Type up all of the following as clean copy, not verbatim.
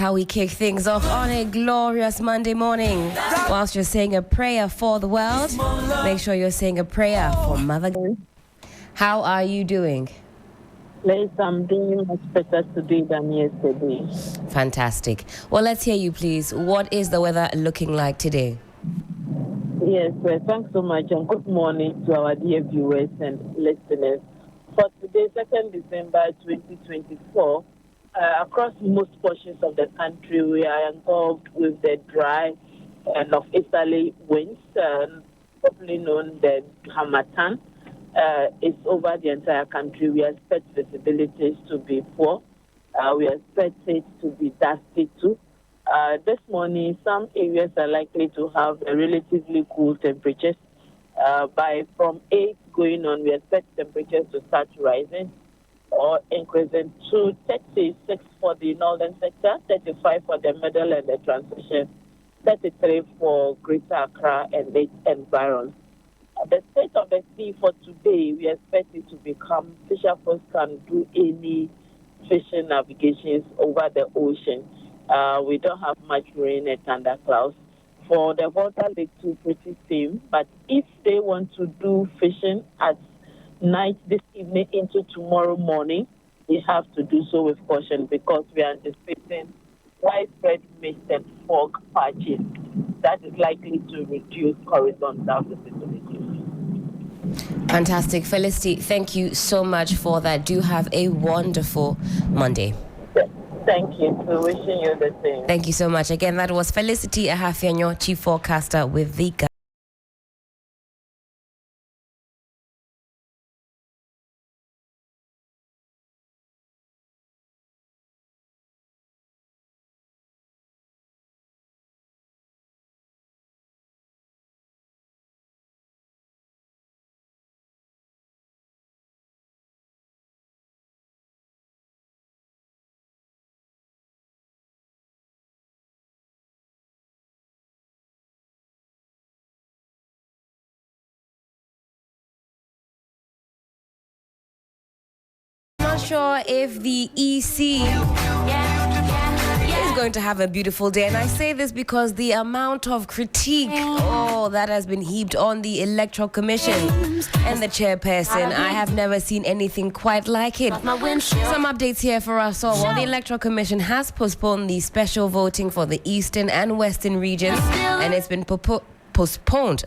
how we kick things off on a glorious Monday morning. Whilst you're saying a prayer for the world, make sure you're saying a prayer for Mother. How are you doing? Please, I'm doing much better today than yesterday. Fantastic. Well, let's hear you, please. What is the weather looking like today? Yes, well, thanks so much, and good morning to our dear viewers and listeners. For today, 2nd December 2024, across most portions of the country, we are engulfed with the dry and northeasterly winds, popularly known as the Hamatan. It's over the entire country. We expect visibility to be poor. We expect it to be dusty too. This morning, some areas are likely to have a relatively cool temperatures. From 8 going on, we expect temperatures to start rising or increasing to 36 for the northern sector, 35 for the middle and the transition, 33 for Greater Accra and its environs. The state of the sea for today, we expect it to become fisherfolk can do any fishing navigations over the ocean. We don't have much rain and thunderclouds. For the water, lake too pretty same. But if they want to do fishing at night, this evening into tomorrow morning, they have to do so with caution because we are anticipating widespread mist and fog patches that is likely to reduce horizontal visibility. Fantastic. Felicity, thank you so much for that. Do have a wonderful Monday. Thank you. We're wishing you the same. Thank you so much. Again, that was Felicity Appiah-Ampofo, Chief Forecaster with the sure if the EC is going to have a beautiful day. And I say this because the amount of critique that has been heaped on the Electoral Commission and the chairperson, I have never seen anything quite like it. Some updates here for us all. Well, the Electoral Commission has postponed the special voting for the Eastern and Western regions, and it's been postponed.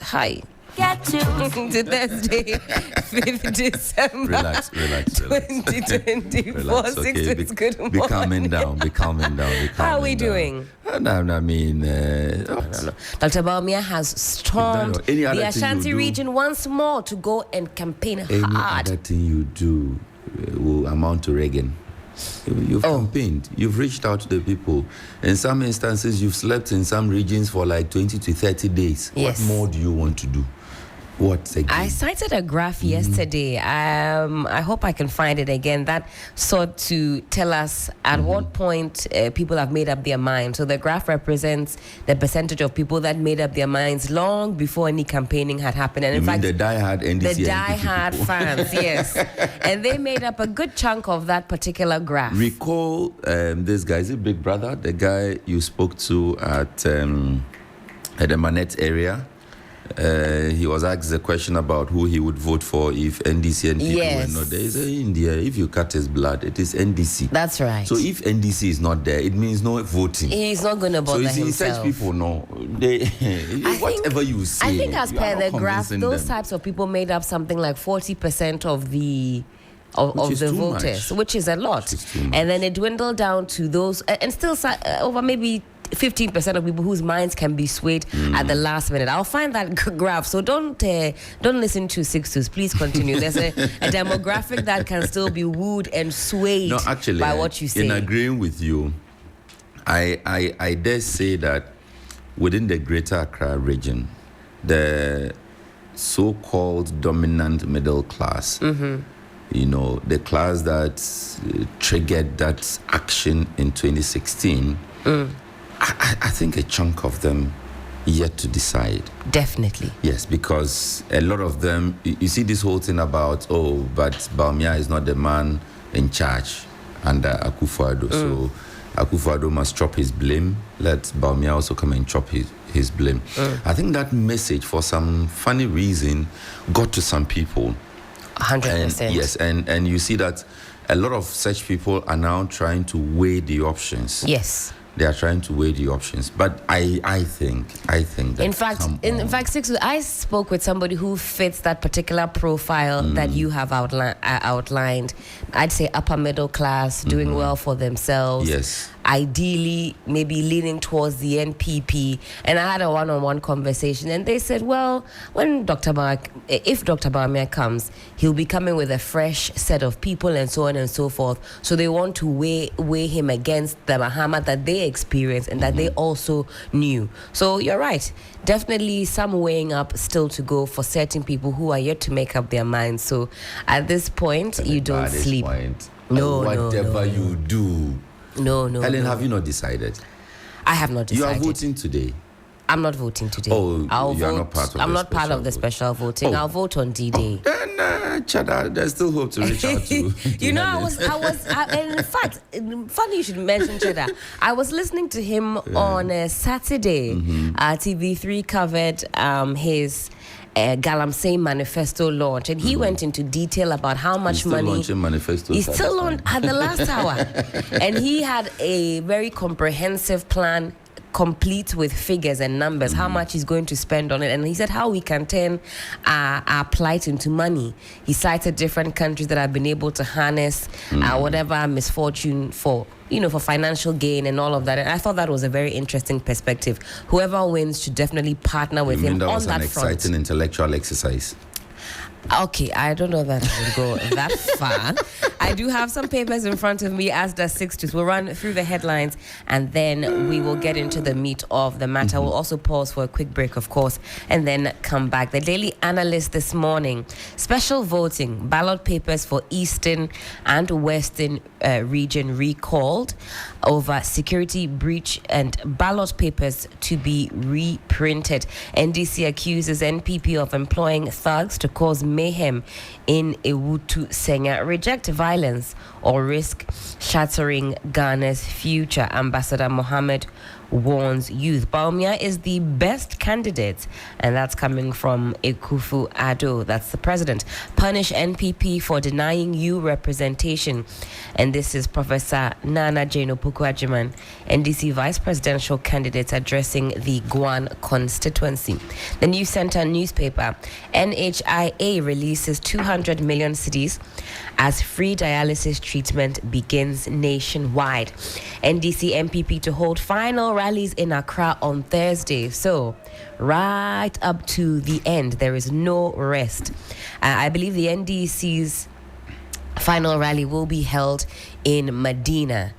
To Thursday, 5th December. Relax. 2024. Relax, okay. Good morning. Be calming down. How are we doing? I mean, Dr. Baumia has stormed the Ashanti region once more to go and campaign hard. Any other thing you do will amount to Reagan. You've campaigned. You've reached out to the people. In some instances, you've slept in some regions for like 20 to 30 days. Yes. What more do you want to do? What again? I cited a graph yesterday. I hope I can find it again. That sought to tell us at what point people have made up their mind. So the graph represents the percentage of people that made up their minds long before any campaigning had happened. And in fact, the die-hard NDC, the die-hard fans, yes. And they made up a good chunk of that particular graph. Recall this guy, is it Big Brother? The guy you spoke to at the Manette area. He was asked a question about who he would vote for if NDC and people were not there. He said, India, if you cut his blood, it is NDC. That's right. So if NDC is not there, it means no voting. He's not going to bother himself. So such people know. Whatever you say. I think as per the graph, those types of people made up something like 40% of the voters, which is a lot. And then it dwindled down to those, and still over maybe 15% of people whose minds can be swayed at the last minute. I'll find that graph. So don't listen to Sixtus. Please continue. There's a demographic that can still be wooed and swayed by what you say. In agreeing with you, I dare say that within the Greater Accra region, the so-called dominant middle class, the class that triggered that action in 2016, I think a chunk of them yet to decide. Definitely. Yes, because a lot of them, you see this whole thing about, but Baumia is not the man in charge under Akufo-Addo. So Akufo-Addo must chop his blame. Let Bawumia also come and chop his blame. I think that message, for some funny reason, got to some people. 100%. Yes, and you see that a lot of such people are now trying to weigh the options. Yes. They are trying to weigh the options, but I think that in fact, Sixtus, I spoke with somebody who fits that particular profile that you have outlined. I'd say upper middle class, doing well for themselves. Yes. Ideally, maybe leaning towards the NPP. And I had a one-on-one conversation, and they said, well, when if Dr. Bawumia comes, he'll be coming with a fresh set of people and so on and so forth. So they want to weigh him against the Mahama that they experienced and that they also knew. So you're right. Definitely some weighing up still to go for certain people who are yet to make up their minds. So at this point, you don't sleep. Whatever you do. No. Helen, have you not decided? I have not decided. You are voting today. I'm not voting today. Oh, you are not part of I'm not part of the special voting. I'll vote on D-Day. Then, Chada, there's still hope to reach out to you know, and in fact, funny you should mention Chada. I was listening to him on Saturday. TV3 covered his Galamsey manifesto launch, and he went into detail about how much money he's still on at the last hour, and he had a very comprehensive plan, complete with figures and numbers, how much he's going to spend on it. And he said how we can turn our plight into money. He cited different countries that have been able to harness whatever misfortune for financial gain and all of that. And I thought that was a very interesting perspective. Whoever wins should definitely partner with him on that front. That was an exciting intellectual exercise. Okay, I don't know that I would go that far. I do have some papers in front of me, as does Sixtus. We'll run through the headlines and then we will get into the meat of the matter. We'll also pause for a quick break, of course, and then come back. The Daily Analyst this morning: special voting, ballot papers for Eastern and Western region recalled over security breach and ballot papers to be reprinted. NDC accuses NPP of employing thugs to cause mayhem in Ewutu Senya. Reject violence or risk shattering Ghana's future. Ambassador Mohammed warns youth. Bawumia is the best candidate, and that's coming from Akufo-Addo, that's the president. Punish NPP for denying you representation. And this is Professor Nana Jane Opoku-Agyeman, NDC vice presidential candidate, addressing the Guan constituency. The New Center newspaper: NHIA releases 200 million cedis as free dialysis treatment begins nationwide. NDC MPP to hold final rallies in Accra on Thursday. So right up to the end, there is no rest. I believe the NDC's final rally will be held in Medina.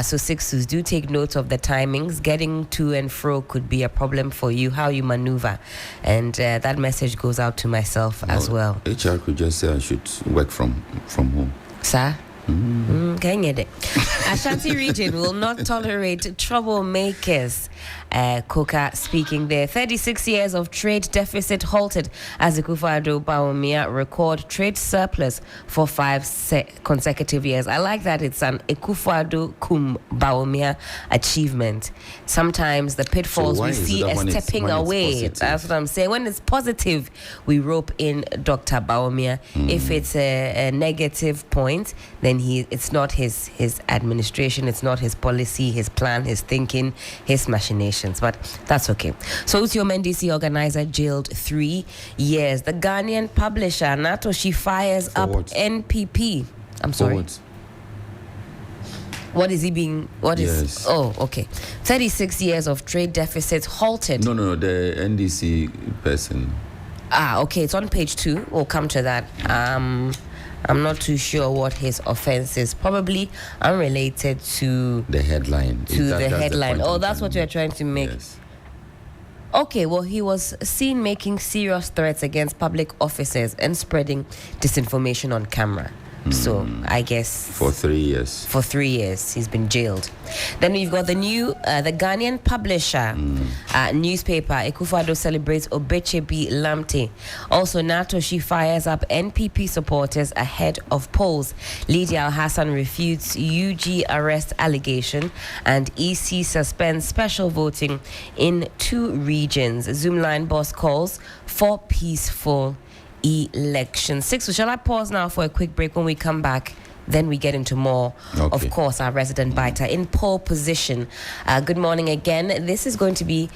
So Sixtus, do take note of the timings. Getting to and fro could be a problem for you, how you maneuver. And that message goes out to myself as well. HR could just say I should work from home. Sir? Ashanti region will not tolerate troublemakers. Coca speaking there. 36 years of trade deficit halted as Akufo-Addo Bawumia record trade surplus for 5 consecutive years. I like that it's an Akufo-Addo cum Bawumia achievement. Sometimes the pitfalls we see as stepping away. That's what I'm saying. When it's positive, we rope in Dr. Bawumia. If it's a negative point, then it's not his administration, it's not his policy, his plan, his thinking, his machinations. But that's okay. So Utiom NDC organizer jailed 3 years. The Ghanaian publisher Nato, she fires For up what? NPP. I'm sorry. What is he being? What is? Yes. Oh, okay. 36 years of trade deficits halted. No, the NDC person. Okay. It's on page 2. We'll come to that. I'm not too sure what his offense is. Probably unrelated to the headline. That's what you're trying to make. Yes. Okay, well, he was seen making serious threats against public officers and spreading disinformation on camera. So I guess For 3 years. For 3 years, he's been jailed. Then we've got the Ghanaian publisher newspaper. Akufo-Addo celebrates Obechebi Lamte. Also, Natoshi fires up NPP supporters ahead of polls. Lydia Al-Hassan refutes UG arrest allegation, and EC suspends special voting in 2 regions. Zoomline boss calls for peaceful elections. So shall I pause now for a quick break? When we come back, then we get into more. Of course, our resident biter in pole position. Good morning again. This is going to be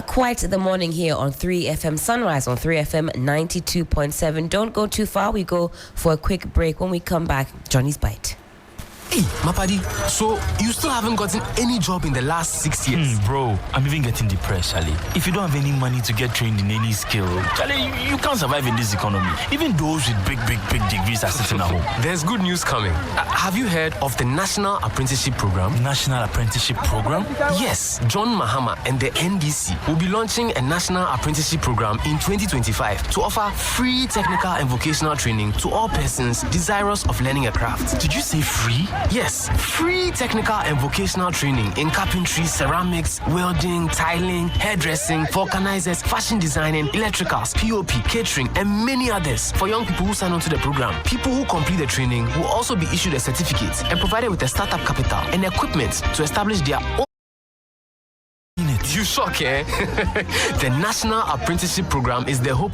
quite the morning here on 3FM Sunrise on 3FM 92.7. Don't go too far. We go for a quick break. When we come back, Johnny's Bite. Hey, Mapadi, so you still haven't gotten any job in the last 6 years? Bro, I'm even getting depressed, Charlie. If you don't have any money to get trained in any skill, Charlie, you can't survive in this economy. Even those with big degrees are sitting at home. There's good news coming. Have you heard of the National Apprenticeship Program? National Apprenticeship Program? Yes, John Mahama and the NDC will be launching a National Apprenticeship Program in 2025 to offer free technical and vocational training to all persons desirous of learning a craft. Did you say free? Yes, free technical and vocational training in carpentry, ceramics, welding, tiling, hairdressing, vulcanizers, fashion designing, electricals, POP, catering, and many others for young people who sign on to the program. People who complete the training will also be issued a certificate and provided with a startup capital and equipment to establish their own. You shock, eh? The National Apprenticeship Program is the hope